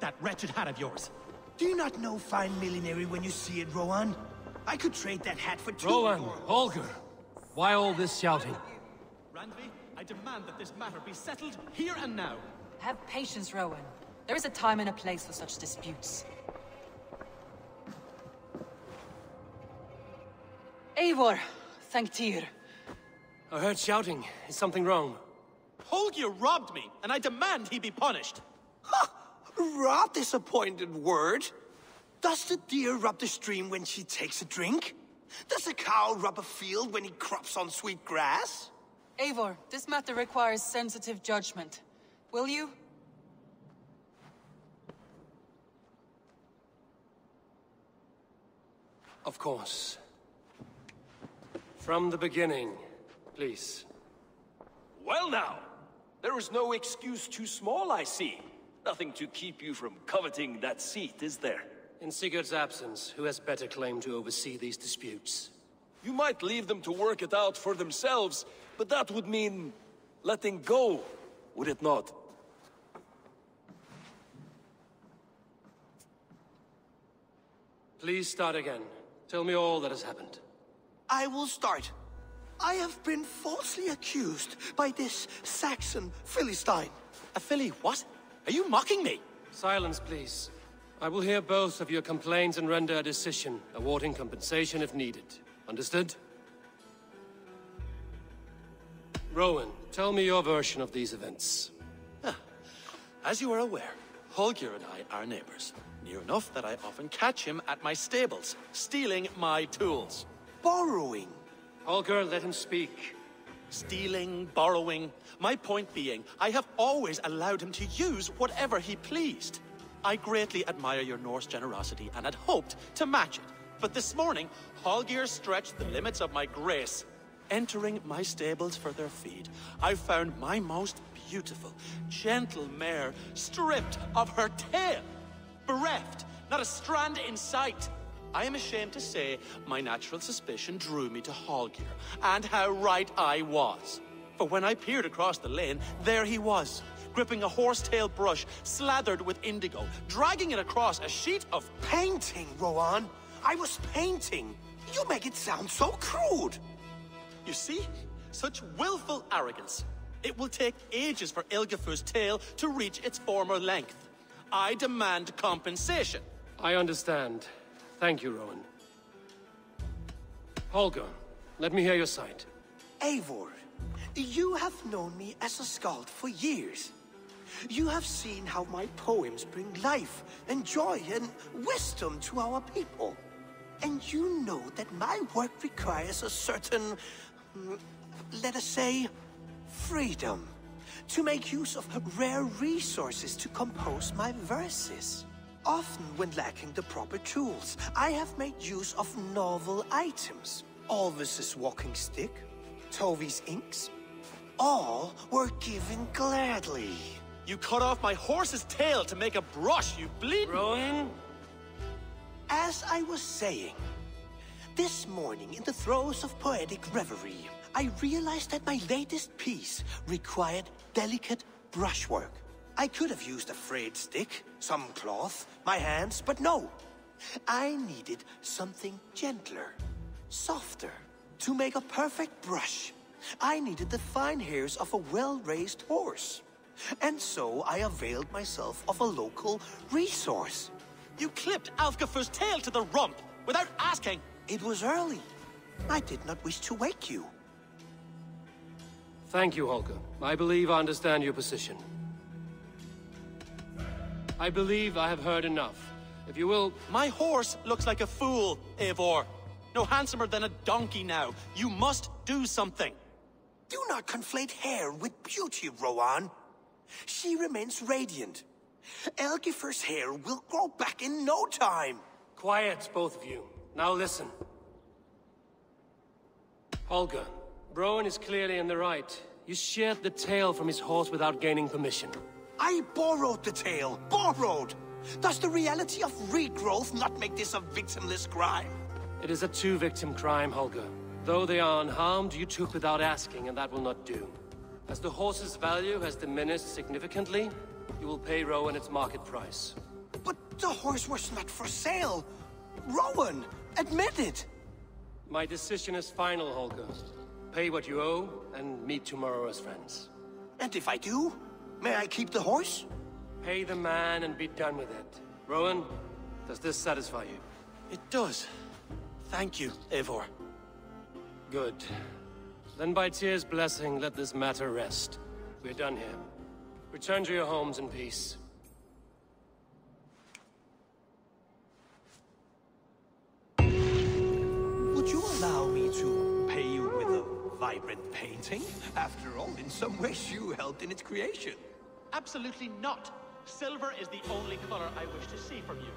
that wretched hat of yours. Do you not know fine millinery when you see it, Rowan? I could trade that hat for 2 Rowan, Holger, why all this shouting? Randvi, I demand that this matter be settled here and now. Have patience, Rowan. There is a time and a place for such disputes. Eivor, thank Tyr. I heard shouting. Is something wrong? Holger robbed me, and I demand he be punished. Ha! Rot this appointed word. Does the deer rub the stream when she takes a drink? Does a cow rub a field when he crops on sweet grass? Eivor, this matter requires sensitive judgment. Will you? Of course. From the beginning, please. Well now, there is no excuse too small, I see. Nothing to keep you from coveting that seat, is there? In Sigurd's absence, who has better claim to oversee these disputes? You might leave them to work it out for themselves, but that would mean letting go, would it not? Please start again. Tell me all that has happened. I will start. I have been falsely accused by this Saxon Philistine. A Philly what? Are you mocking me? Silence, please. I will hear both of your complaints and render a decision, awarding compensation if needed. Understood? Rowan, tell me your version of these events. As you are aware, Holger and I are neighbors. Near enough that I often catch him at my stables, stealing my tools. Borrowing. Holger, let him speak. Stealing, borrowing. My point being, I have always allowed him to use whatever he pleased. I greatly admire your Norse generosity and had hoped to match it. But this morning, Holger stretched the limits of my grace. Entering my stables for their feed, I found my most beautiful, gentle mare stripped of her tail. Bereft, not a strand in sight. I am ashamed to say my natural suspicion drew me to Holger, and how right I was. For when I peered across the lane, there he was, gripping a horsetail brush slathered with indigo, dragging it across a sheet of painting, Rowan. I was painting. You make it sound so crude. You see? Such willful arrogance. It will take ages for Ilgifu's tail to reach its former length. I demand compensation. I understand. Thank you, Rowan. Holger, let me hear your side. Eivor, you have known me as a skald for years. You have seen how my poems bring life and joy and wisdom to our people. And you know that my work requires a certain, let us say, freedom. To make use of rare resources to compose my verses. Often when lacking the proper tools, I have made use of novel items. Alvis's walking stick, Tovi's inks. All were given gladly. You cut off my horse's tail to make a brush, you bleed. Rowan? As I was saying, this morning in the throes of poetic reverie, I realized that my latest piece required delicate brushwork. I could have used a frayed stick, some cloth, my hands, but no. I needed something gentler, softer. To make a perfect brush, I needed the fine hairs of a well-raised horse. And so I availed myself of a local resource. You clipped Alfgafu's tail to the rump without asking. It was early. I did not wish to wake you. Thank you, Holger. I believe I understand your position. I believe I have heard enough. If you will... My horse looks like a fool, Eivor. No handsomer than a donkey now. You must do something. Do not conflate hair with beauty, Rowan. She remains radiant. Elgifer's hair will grow back in no time. Quiet, both of you. Now listen. Holger, Rowan is clearly in the right. You sheared the tail from his horse without gaining permission. I borrowed the tail. Borrowed! Does the reality of regrowth not make this a victimless crime? It is a two-victim crime, Holger. Though they are unharmed, you took without asking, and that will not do. As the horse's value has diminished significantly, you will pay Rowan its market price. The horse was not for sale. Rowan, admit it. My decision is final, Holger. Pay what you owe, and meet tomorrow as friends. And if I do, may I keep the horse? Pay the man and be done with it. Rowan, does this satisfy you? It does. Thank you, Eivor. Good. Then by Tyr's blessing, let this matter rest. We're done here. Return to your homes in peace. Would you allow me to pay you with a vibrant painting? After all, in some ways you helped in its creation. Absolutely not. Silver is the only color I wish to see from you.